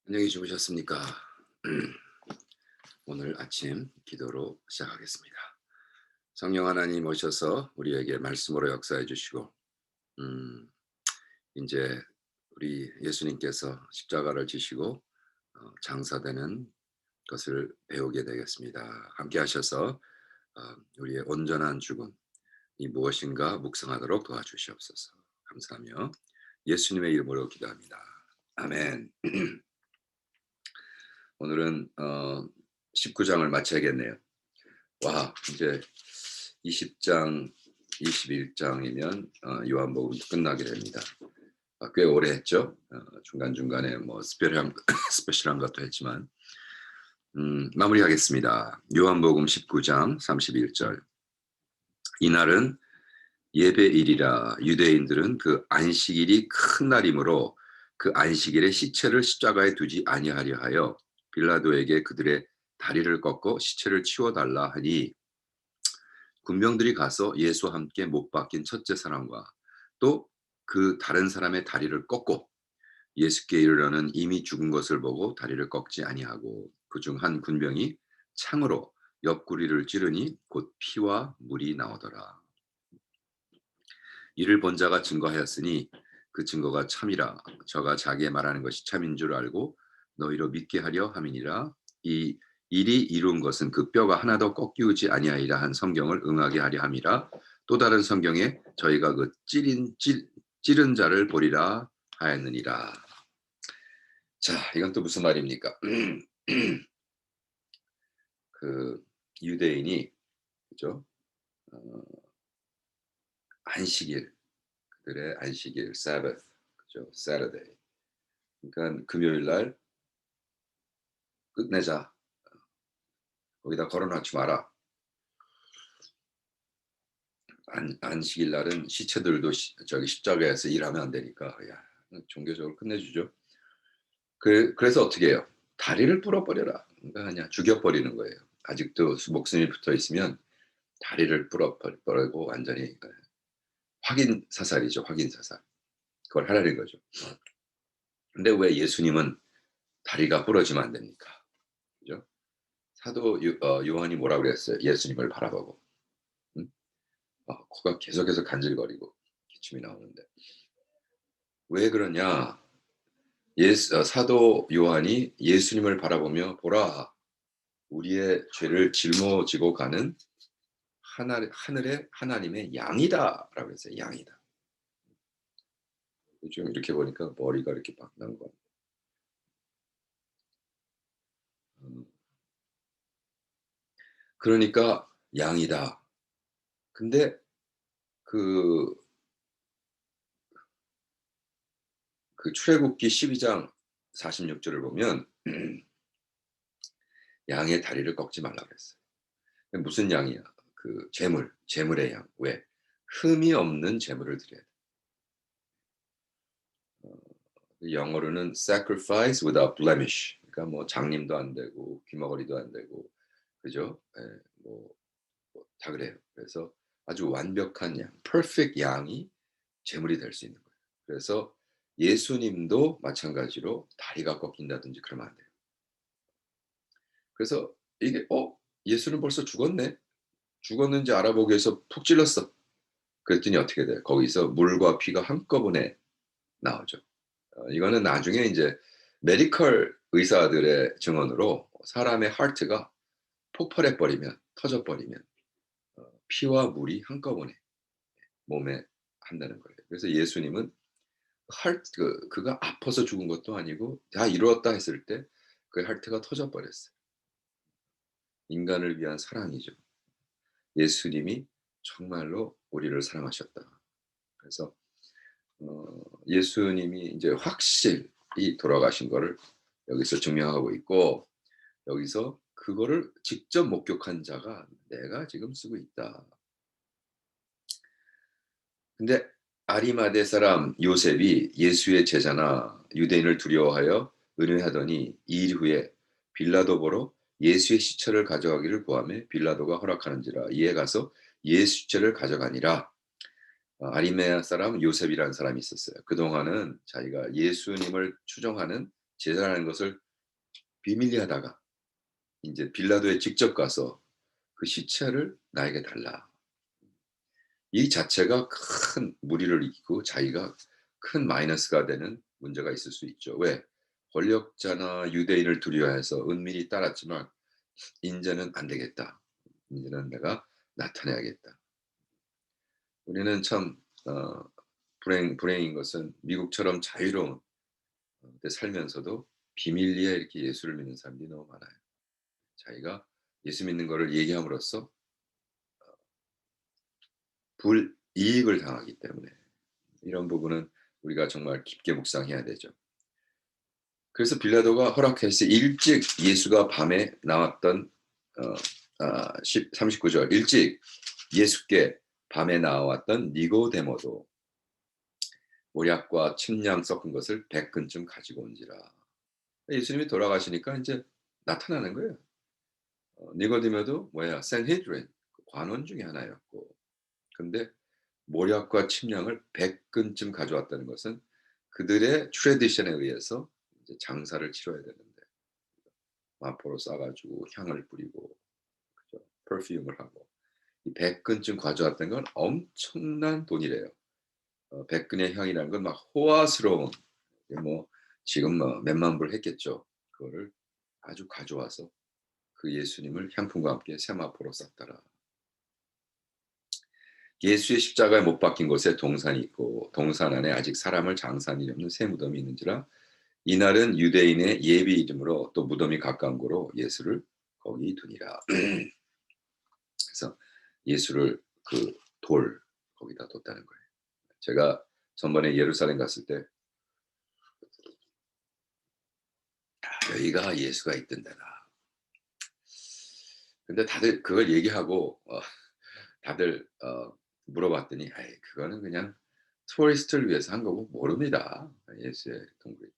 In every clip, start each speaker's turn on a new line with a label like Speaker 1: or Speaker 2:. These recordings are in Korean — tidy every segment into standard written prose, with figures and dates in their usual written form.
Speaker 1: 안녕히 주무셨습니까? 오늘 아침 기도로 시작하겠습니다. 성령 하나님 오셔서 우리에게 말씀으로 역사해 주시고, 음, 이제 우리 예수님께서 십자가를 지시고 장사되는 것을 배우게 되겠습니다. 함께 하셔서 우리의 온전한 죽음이 무엇인가 묵상하도록 도와주시옵소서. 감사하며 예수님의 이름으로 기도합니다. 아멘. 오늘은 19장을 마쳐야겠네요. 와, 이제 20장, 21장이면 요한복음 끝나게 됩니다. 꽤 오래 했죠. 중간중간에 뭐 스페셜한, 스페셜한 것도 했지만 마무리하겠습니다. 요한복음 19장 31절. 이날은 예배일이라 유대인들은 그 안식일이 큰 날이므로 그 안식일에 시체를 십자가에 두지 아니하려 하여 빌라도에게 그들의 다리를 꺾고 시체를 치워달라 하니, 군병들이 가서 예수와 함께 못 박힌 첫째 사람과 또 그 다른 사람의 다리를 꺾고 예수께 이르러는 이미 죽은 것을 보고 다리를 꺾지 아니하고, 그중 한 군병이 창으로 옆구리를 찌르니 곧 피와 물이 나오더라. 이를 본 자가 증거하였으니 그 증거가 참이라. 저가 자기의 말하는 것이 참인 줄 알고 너희로 믿게 하려 함이니라. 이 일이 이룬 것은 그 뼈가 하나도 꺾이지 아니하리라 한 성경을 응하게 하려 함이라. 또 다른 성경에 저희가 그 찌른 자를 보리라 하였느니라. 자, 이건 또 무슨 말입니까? 그 유대인이, 그죠? 어, 안식일, 그들의 안식일, Sabbath, 그죠? Saturday. 그러니까 금요일 날 끝내자. 거기다 걸어놓지 마라. 안식일 날은 시체들도 저기 십자가에서 일하면 안 되니까, 야, 종교적으로 끝내주죠. 그래서 어떻게 해요? 다리를 부러버려라. 그러니까 그냥 죽여버리는 거예요. 아직도 목숨이 붙어 있으면 다리를 부러버리고 완전히, 확인 사살이죠. 확인 사살. 그걸 하라는 거죠. 근데 왜 예수님은 다리가 부러지면 안 됩니까? 그죠? 사도 요한이 뭐라 그랬어요? 예수님을 바라보고. 음? 코가 계속해서 간질거리고 기침이 나오는데 왜 그러냐? 사도 요한이 예수님을 바라보며 보라, 우리의 죄를 짊어지고 가는 하늘의 하나님의 양이다라고 했어요. 양이다. 지금 이렇게 보니까 머리가 이렇게 막 난 거. 음, 그러니까 양이다. 근데 그, 그 출애굽기 12장 46절을 보면 양의 다리를 꺾지 말라 그랬어요. 무슨 양이야? 그 재물의 양. 왜? 흠이 없는 재물을 드려야 돼. 어, 영어로는 sacrifice without blemish. 그러니까 뭐 장님도 안 되고 귀머거리도 안 되고, 그죠? 예, 다 그래요. 그래서 아주 완벽한 양, perfect 양이 재물이 될 수 있는 거예요. 그래서 예수님도 마찬가지로 다리가 꺾인다든지 그러면 안 돼요. 그래서 이게 예수는 벌써 죽었네. 죽었는지 알아보기 위해서 푹 찔렀어. 그랬더니 어떻게 돼요? 거기서 물과 피가 한꺼번에 나오죠. 이거는 나중에 이제 메디컬 의사들의 증언으로 사람의 하트가 폭발해 버리면, 터져 버리면 피와 물이 한꺼번에 몸에 한다는 거예요. 그래서 예수님은 그가 아파서 죽은 것도 아니고 다 이루었다 했을 때 그 하트가 터져 버렸어요. 인간을 위한 사랑이죠. 예수님이 정말로 우리를 사랑하셨다. 그래서 예수님이 이제 확실히 돌아가신 거를 여기서 증명하고 있고, 여기서 그거를 직접 목격한 자가 내가 지금 쓰고 있다. 근데 아리마대 사람 요셉이 예수의 제자나 유대인을 두려워하여 은혜하더니 2일 후에 빌라도 보러 예수의 시체를 가져가기를 구하며 빌라도가 허락하는지라 이에 가서 예수 시체를 가져가니라. 아리메아 사람 요셉이라는 사람이 있었어요. 그동안은 자기가 예수님을 추종하는 제사라는 것을 비밀리 하다가 인제 빌라도에 직접 가서 그 시체를 나에게 달라. 이 자체가 큰 무리를 일으키고 자기가 큰 마이너스가 되는 문제가 있을 수 있죠. 왜? 권력자나 유대인을 두려워해서 은밀히 따랐지만 인제는 안 되겠다. 인제는 내가 나타내야겠다. 우리는 참 불행인 것은 미국처럼 자유로운 데 살면서도 비밀리에 이렇게 예수를 믿는 사람들이 너무 많아요. 자기가 예수 믿는 거를 얘기함으로써 불이익을 당하기 때문에 이런 부분은 우리가 정말 깊게 묵상해야 되죠. 그래서 빌라도가 허락해서 일찍 예수가 밤에 나왔던 어 39절 일찍 예수께 밤에 나왔던 니고데모도 모략과 침량 섞은 것을 100근쯤 가지고 온지라. 예수님이 돌아가시니까 인제 나타나는 거예요. 니고데모도 뭐야 산헤드린 관원 중에 하나였고 근데 모략과 침량을 100근쯤 가져왔다는 것은 그들의 트래디션에 의해서 이제 장사를 치러야 되는데 마포로 싸 가지고 향을 뿌리고 그죠. 퍼퓸을 하고 이 100근쯤 가져왔던 건 엄청난 돈이래요. 100근의 향이라는 건 막 호화스러운 이게 뭐 지금 뭐 몇만 불 했겠죠. 그거를 아주 가져와서 그 예수님을 향품과 함께 세마포로 쌌더라. 예수의 십자가에 못 박힌 곳에 동산이 있고 동산 안에 아직 사람을 장사한 일이 없는 새 무덤이 있는지라 이날은 유대인의 예비 이름으로 또 무덤이 가까운 고로 예수를 거기 두니라. 그래서 예수를 그 돌 거기다 뒀다는 거예요. 제가 전번에 예루살렘 갔을 때 여기가 예수가 있던 데다. 근데 다들 그걸 얘기하고 다들 물어봤더니 "아이 그거는 그냥 투어리스트를 위해서 한 거고 모릅니다. 예수의 동굴이."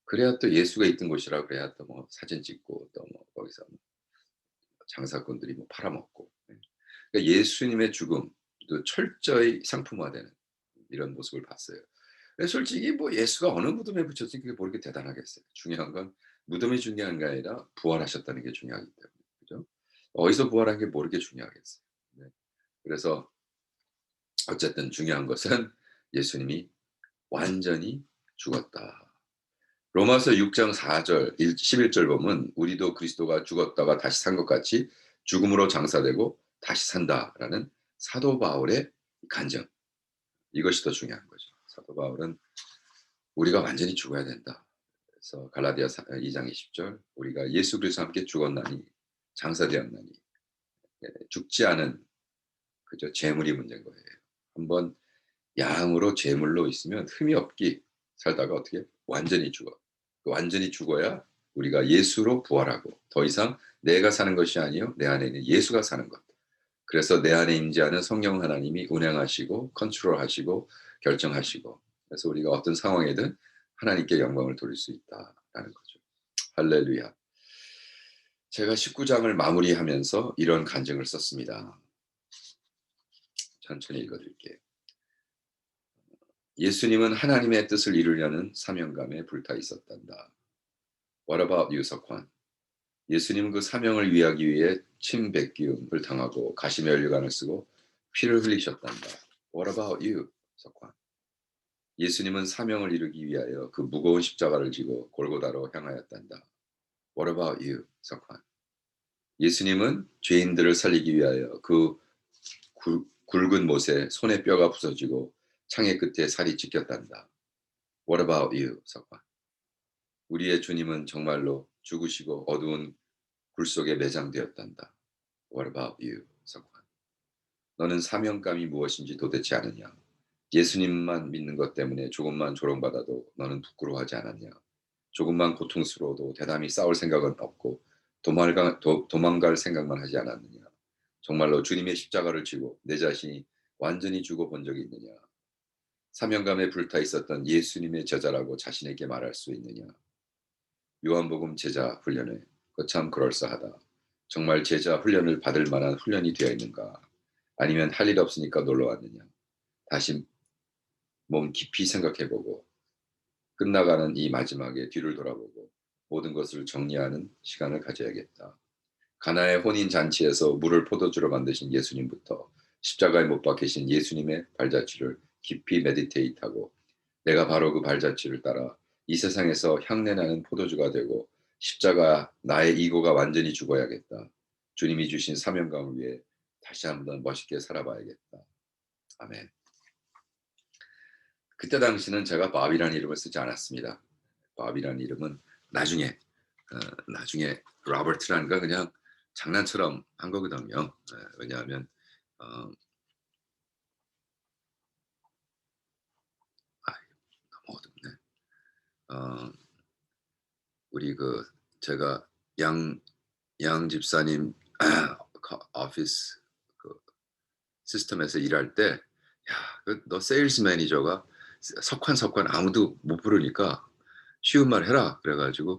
Speaker 1: 그래야 또 예수가 있던 곳이라 그래야 또 뭐 사진 찍고 또 뭐 거기서 뭐 장사꾼들이 뭐 팔아먹고. 예. 그러니까 예수님의 죽음도 철저히 상품화되는 이런 모습을 봤어요. 근데 솔직히 뭐 예수가 어느 무덤에 붙였지 그게 뭐 이렇게 대단하겠어요. 중요한 건 무덤이 중요한 게 아니라 부활하셨다는 게 중요하기 때문에. 그죠? 어디서 부활한 게 뭐 이렇게 중요하겠어요. 네. 그래서 어쨌든 중요한 것은 예수님이 완전히 죽었다. 로마서 6장 4절 11절 보면 "우리도 그리스도가 죽었다가 다시 산 것 같이 죽음으로 장사되고 다시 산다."라는 사도 바울의 간증. 이것이 더 중요한 거죠. 사도 바울은 "우리가 완전히 죽어야 된다." 그래서 갈라디아 2장 20절 "우리가 예수 그리스도와 함께 죽었나니 장사되었나니." 예 죽지 않은 그죠 재물이 문제인 거예요. 한번 양으로 제물로 있으면 흠이 없기 살다가 어떻게 완전히 죽어. 완전히 죽어야 우리가 예수로 부활하고 더 이상 내가 사는 것이 아니요 내 안에 있는 예수가 사는 것. 그래서 내 안에 임재하는 성령 하나님이 운행하시고 컨트롤하시고 결정하시고 그래서 우리가 어떤 상황에든 하나님께 영광을 돌릴 수 있다라는 거죠. 할렐루야. 제가 19 장을 마무리하면서 이런 간증을 썼습니다. 천천히 읽어 드릴게요. 예수님은 하나님의 뜻을 이루려는 사명감에 불타 있었단다. What about you, 석환? 예수님은 그 사명을 위하기 위해 침뱉기움을 당하고 가시의 혈관을 쓰고 피를 흘리셨단다. What about you, 석환? 예수님은 사명을 이루기 위하여 그 무거운 십자가를 지고 골고다로 향하였단다. What about you, 석환? 예수님은 죄인들을 살리기 위하여 그 굵은 못에 손에 뼈가 부서지고 창의 끝에 살이 찢겼단다. What about you, 석환? 우리의 주님은 정말로 죽으시고 어두운 굴 속에 매장되었단다. What about you, 석환? 너는 사명감이 무엇인지 도대체 아느냐? 예수님만 믿는 것 때문에 조금만 조롱받아도 너는 부끄러워하지 않았냐? 조금만 고통스러워도 대담히 싸울 생각은 없고 도망갈 생각만 하지 않았느냐? 정말로 주님의 십자가를 지고 내 자신이 완전히 죽어본 적이 있느냐? 사명감에 불타 있었던 예수님의 제자라고 자신에게 말할 수 있느냐? 요한복음 제자 훈련에 거참 그럴싸하다. 정말 제자 훈련을 받을 만한 훈련이 되어 있는가? 아니면 할 일 없으니까 놀러 왔느냐? 다시 몸 깊이 생각해 보고 끝나가는 이 마지막에 뒤를 돌아보고 모든 것을 정리하는 시간을 가져야겠다. 가나의 혼인 잔치에서 물을 포도주로 만드신 예수님부터 십자가에 못 박히신 예수님의 발자취를 깊이 메디테이트하고 내가 바로 그 발자취를 따라 이 세상에서 향내나는 포도주가 되고 십자가 나의 이고가 완전히 죽어야겠다. 주님이 주신 사명감을 위해 다시 한번 멋있게 살아봐야겠다. 아멘. 그때 당시는 제가 밥이라는 이름을 쓰지 않았습니다. 밥이라는 이름은 나중에 나중에 로버트라는 거 그냥 장난처럼 한 거거든요. 왜냐하면 어, 아, 너무 어둡네. 어, 우리 그 제가 양 집사님 오피스 그 시스템에서 일할 때, 야, 너 세일즈 매니저가 석환 아무도 못 부르니까 쉬운 말 해라. 그래가지고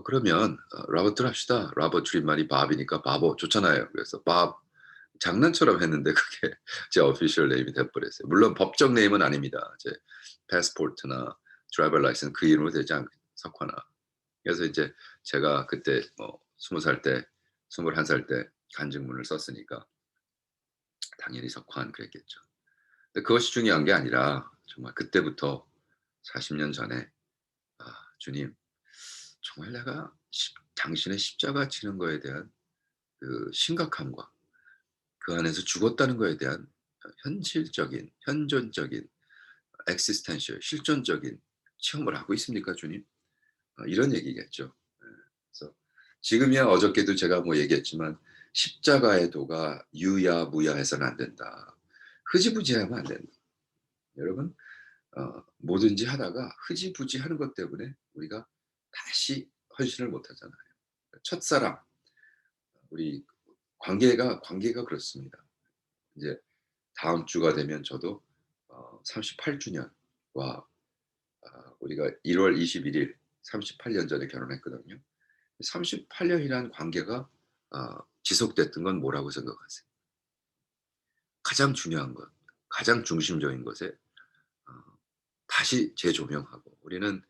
Speaker 1: 그러면 로버트로 합시다. 로버트 줄임말이 밥이니까 바보 좋잖아요. 그래서 밥 장난처럼 했는데 그게 제 오피셜 네임이 돼버렸어요. 물론 법적 네임은 아닙니다. 제 패스포트나 드라이버 라이센스 그 이름으로 되지 않고 석환아. 그래서 이제 제가 그때 뭐 20살 때 21살 때 간증문을 썼으니까 당연히 석환 그랬겠죠. 근데 그것이 중요한 게 아니라 정말 그때부터 40년 전에 주님 정말 내가 당신의 십자가 지는 거에 대한 그 심각함과 그 안에서 죽었다는 거에 대한 현실적인 현존적인 existential 실존적인 체험을 하고 있습니까 주님? 이런 얘기겠죠. 예. 그래서 지금이야 어저께도 제가 뭐 얘기했지만 십자가의 도가 유야무야해서는 안 된다. 흐지부지하면 안 된다. 여러분 뭐든지 하다가 흐지부지하는 것 때문에 우리가 다시 헌신을 못 하잖아요. 첫사랑 우리 관계가 그렇습니다. 이제 다음 주가 되면 저도 38주년 와 우리가 1월 21일 38년 전에 결혼했거든요. 38년이라는 관계가 지속됐던 건 뭐라고 생각하세요? 가장 중요한 것, 가장 중심적인 것에 어 다시 재조명하고 우리는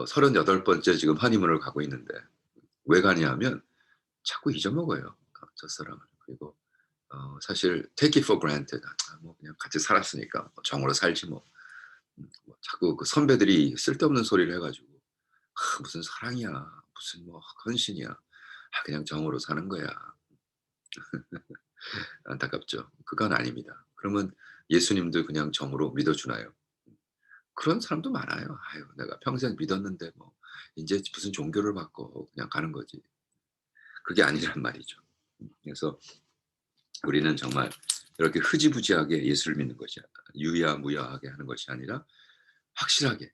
Speaker 1: 38 번째 지금 허니문을 가고 있는데 왜 가냐 하면 자꾸 잊어먹어요, 첫사랑을. 그리고 사실 take it for granted. 뭐 그냥 같이 살았으니까 뭐 정으로 살지 뭐. 뭐 자꾸 그 선배들이 쓸데없는 소리를 해 가지고 무슨 사랑이야. 무슨 뭐 헌신이야. 그냥 정으로 사는 거야." 안타깝죠. 그건 아닙니다. 그러면 예수님도 그냥 정으로 믿어 주나요? 그런 사람도 많아요. "아유 내가 평생 믿었는데 뭐 인제 무슨 종교를 받고." 그냥 가는 거지. 그게 아니란 말이죠. 그래서 우리는 정말 이렇게 흐지부지하게 예수를 믿는 것이 유야무야하게 하는 것이 아니라 확실하게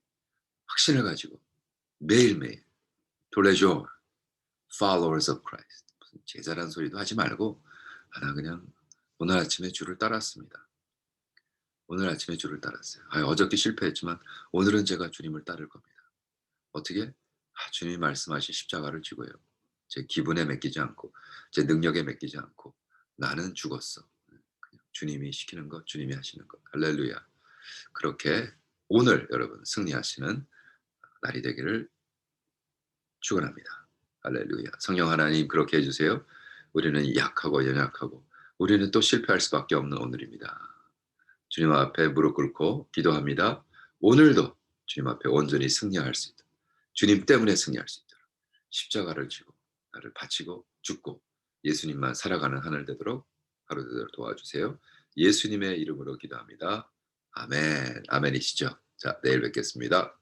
Speaker 1: 확신을 가지고 매일매일 tous followers of Christ 무슨 제자란 소리도 하지 말고 나 그냥 오늘 아침에 주를 따랐습니다. 오늘 아침에 주를 따랐어요. 어저께 실패했지만 오늘은 제가 주님을 따를 겁니다. 어떻게? 주님이 말씀하신 십자가를 지고요. 제 기분에 맡기지 않고 제 능력에 맡기지 않고 나는 죽었어. 그냥 주님이 시키는 것, 주님이 하시는 것. 할렐루야. 그렇게 오늘 여러분 승리하시는 날이 되기를 축원합니다. 할렐루야. 성령 하나님 그렇게 해 주세요. 우리는 약하고 연약하고 우리는 또 실패할 수밖에 없는 오늘입니다. 주님 앞에 무릎 꿇고 기도합니다. 오늘도 주님 앞에 온전히 승리할 수 있도록 주님 때문에 승리할 수 있도록 십자가를 지고 나를 바치고 죽고 예수님만 살아가는 하늘 되도록 하루 되도록 도와주세요. 예수님의 이름으로 기도합니다. 아멘. 아멘이시죠? 자, 내일 뵙겠습니다.